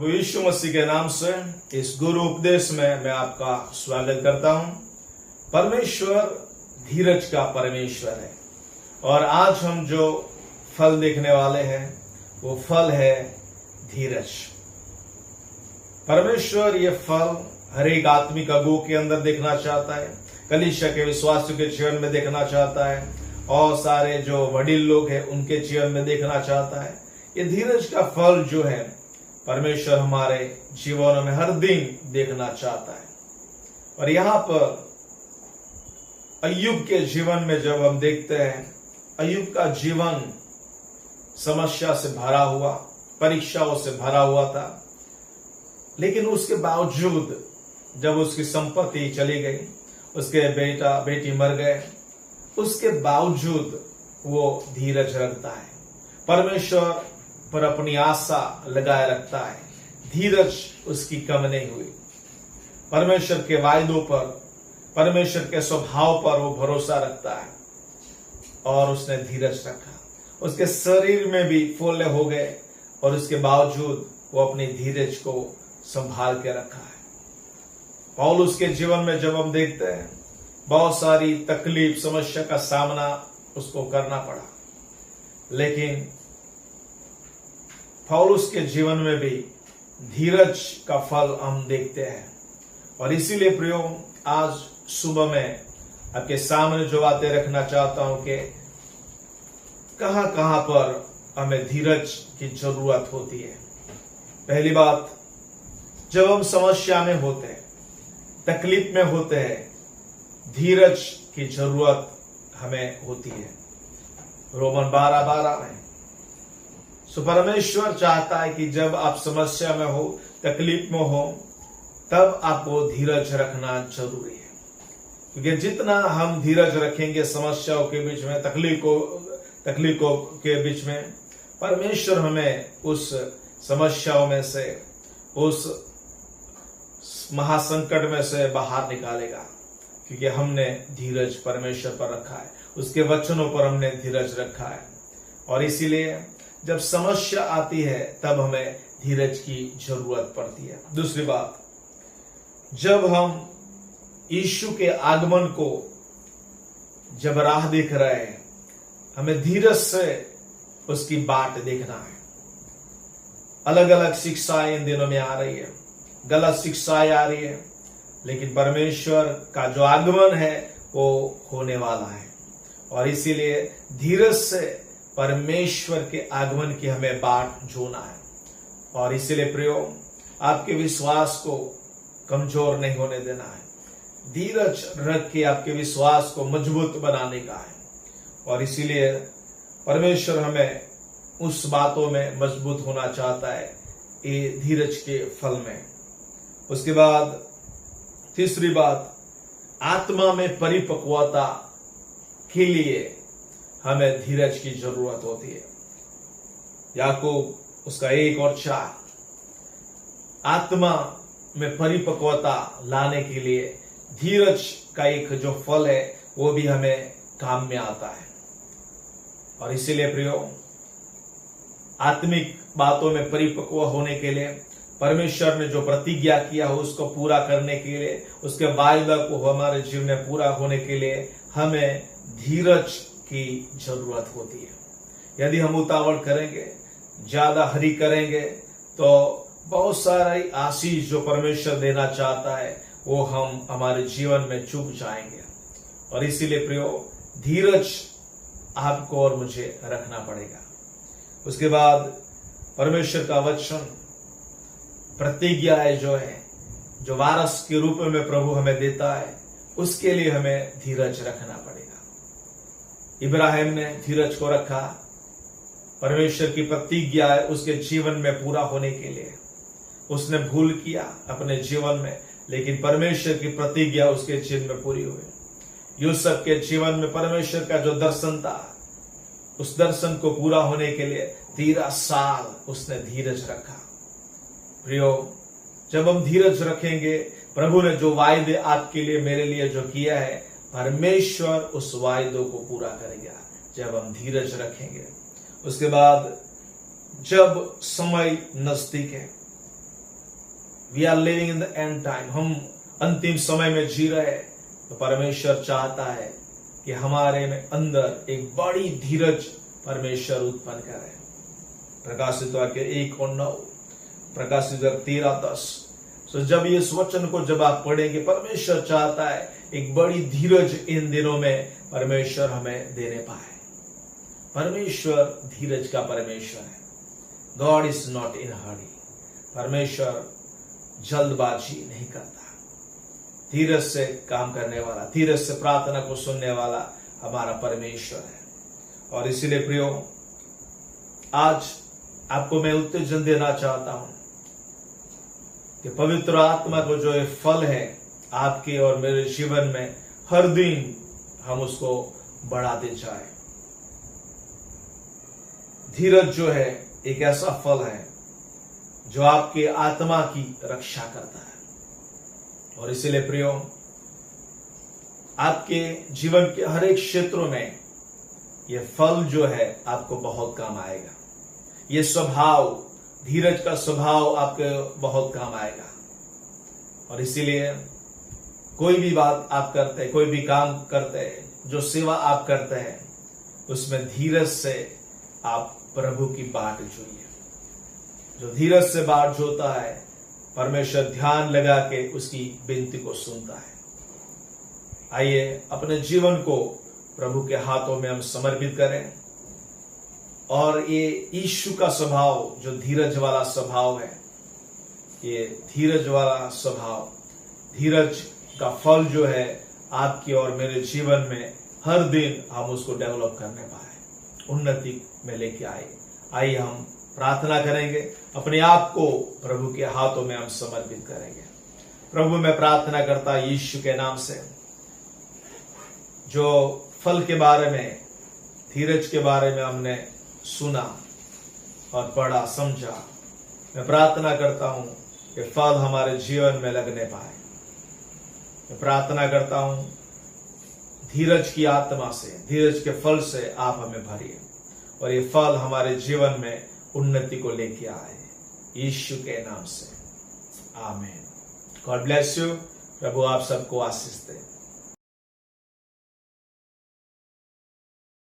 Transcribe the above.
प्रभु यीशु मसीह के नाम से इस गुरु उपदेश में मैं आपका स्वागत करता हूं। परमेश्वर धीरज का परमेश्वर है और आज हम जो फल देखने वाले हैं वो फल है धीरज। परमेश्वर ये फल हर एक आत्मिक अगुओं के अंदर देखना चाहता है, कलीसिया के विश्वासियों के जीवन में देखना चाहता है और सारे जो वडील लोग हैं उनके जीवन में देखना चाहता है। ये धीरज का फल जो है परमेश्वर हमारे जीवनों में हर दिन देखना चाहता है। और यहाँ पर अय्यूब के जीवन में जब हम देखते हैं, अय्यूब का जीवन समस्या से भरा हुआ, परीक्षाओं से भरा हुआ था, लेकिन उसके बावजूद जब उसकी संपत्ति चली गई, उसके बेटा बेटी मर गए, उसके बावजूद वो धीरज रखता है, परमेश्वर पर अपनी आशा लगाए रखता है। धीरज उसकी कम नहीं हुई। परमेश्वर के वायदों पर, परमेश्वर के स्वभाव पर वो भरोसा रखता है और उसने धीरज रखा। उसके शरीर में भी फोले हो गए और उसके बावजूद वो अपनी धीरज को संभाल के रखा है। पौलुस के जीवन में जब हम देखते हैं, बहुत सारी तकलीफ, समस्या का सामना उसको करना पड़ा, लेकिन पौलुस के जीवन में भी धीरज का फल हम देखते हैं। और इसीलिए प्रियो, आज सुबह में आपके सामने जो बातें रखना चाहता हूं कि कहां कहां पर हमें धीरज की जरूरत होती है। पहली बात, जब हम समस्या में होते हैं, तकलीफ में होते हैं, धीरज की जरूरत हमें होती है। रोमन 12:12 में परमेश्वर चाहता है कि जब आप समस्या में हो, तकलीफ में हो, तब आपको धीरज रखना जरूरी है। क्योंकि जितना हम धीरज रखेंगे समस्याओं के बीच में, तकलीफों के बीच में, परमेश्वर हमें उस समस्याओं में से, उस महासंकट में से बाहर निकालेगा। क्योंकि हमने धीरज परमेश्वर पर रखा है, उसके वचनों पर हमने धीरज रखा है। और इसीलिए जब समस्या आती है तब हमें धीरज की जरूरत पड़ती है। दूसरी बात, जब हम यीशु के आगमन को जब राह देख रहे हैं, हमें धीरज से उसकी बाट देखना है। अलग अलग शिक्षाएं इन दिनों में आ रही है, गलत शिक्षाएं आ रही है, लेकिन परमेश्वर का जो आगमन है वो होने वाला है। और इसीलिए धीरज से परमेश्वर के आगमन की हमें बाट जोना है। और इसीलिए प्रियो, आपके विश्वास को कमजोर नहीं होने देना है। धीरज रख के आपके विश्वास को मजबूत बनाने का है। और इसीलिए परमेश्वर हमें उस बातों में मजबूत होना चाहता है, ये धीरज के फल में। उसके बाद तीसरी बात, आत्मा में परिपक्वता के लिए हमें धीरज की जरूरत होती है। याकूब उसका 1:4, आत्मा में परिपक्वता लाने के लिए धीरज का एक जो फल है वो भी हमें काम में आता है। और इसीलिए प्रियो, आत्मिक बातों में परिपक्व होने के लिए, परमेश्वर ने जो प्रतिज्ञा किया हो उसको पूरा करने के लिए, उसके वायदा को हमारे जीवन में पूरा होने के लिए हमें धीरज की जरूरत होती है। यदि हम उतावल करेंगे, ज्यादा हरी करेंगे, तो बहुत सारी आशीष जो परमेश्वर देना चाहता है वो हम हमारे जीवन में चूक जाएंगे। और इसीलिए प्रियो, धीरज आपको और मुझे रखना पड़ेगा। उसके बाद परमेश्वर का वचन, प्रतिज्ञाएं जो है, जो वारस के रूप में प्रभु हमें देता है, उसके लिए हमें धीरज रखना पड़ेगा। इब्राहिम ने धीरज को रखा, परमेश्वर की प्रतिज्ञा उसके जीवन में पूरा होने के लिए। उसने भूल किया अपने जीवन में, लेकिन परमेश्वर की प्रतिज्ञा उसके जीवन में पूरी हुई। यूसुफ के जीवन में परमेश्वर का जो दर्शन था, उस दर्शन को पूरा होने के लिए 13 साल उसने धीरज रखा। प्रियो, जब हम धीरज रखेंगे, प्रभु ने जो वायदे आपके लिए, मेरे लिए जो किया है, परमेश्वर उस वायदों को पूरा करेगा जब हम धीरज रखेंगे। उसके बाद जब समय नजदीक है, we are living in the end time, हम अंतिम समय में जी रहे हैं, तो परमेश्वर चाहता है कि हमारे में अंदर एक बड़ी धीरज परमेश्वर उत्पन्न करे। प्रकाशित वाक्य 1:9, प्रकाशित 13:10। तो जब इस वचन को जब आप पढ़ेंगे, परमेश्वर चाहता है एक बड़ी धीरज इन दिनों में परमेश्वर हमें देने पाए। परमेश्वर धीरज का परमेश्वर है। गॉड इज नॉट इन हरी। परमेश्वर जल्दबाजी नहीं करता। धीरज से काम करने वाला, धीरज से प्रार्थना को सुनने वाला हमारा परमेश्वर है। और इसीलिए प्रियो, आज आपको मैं उत्तेजन देना चाहता हूं कि पवित्र आत्मा को जो ये फल है आपके और मेरे जीवन में, हर दिन हम उसको बढ़ाते जाए। धीरज जो है एक ऐसा फल है जो आपके आत्मा की रक्षा करता है। और इसीलिए प्रियो, आपके जीवन के हर एक क्षेत्रों में यह फल जो है आपको बहुत काम आएगा। ये स्वभाव, धीरज का स्वभाव आपके बहुत काम आएगा। और इसीलिए कोई भी बात आप करते हैं, कोई भी काम करते हैं, जो सेवा आप करते हैं, उसमें धीरज से आप प्रभु की बाट जोइए। जो धीरज से बाट जोता है, परमेश्वर ध्यान लगा के उसकी विनती को सुनता है। आइए अपने जीवन को प्रभु के हाथों में हम समर्पित करें और ये यीशु का स्वभाव, जो धीरज वाला स्वभाव है, ये धीरज वाला स्वभाव, धीरज का फल जो है आपकी और मेरे जीवन में हर दिन हम उसको डेवलप करने पाए, उन्नति में लेके आए। आइए हम प्रार्थना करेंगे, अपने आप को प्रभु के हाथों में हम समर्पित करेंगे। प्रभु, मैं प्रार्थना करता यीशु के नाम से, जो फल के बारे में, धीरज के बारे में हमने सुना और पढ़ा, समझा, मैं प्रार्थना करता हूं कि फल हमारे जीवन में लगने पाए। मैं प्रार्थना करता हूं धीरज की आत्मा से, धीरज के फल से आप हमें भरिए और ये फल हमारे जीवन में उन्नति को लेके आए, यीशु के नाम से, आमीन। God bless you. प्रभु आप सबको आशीष दे।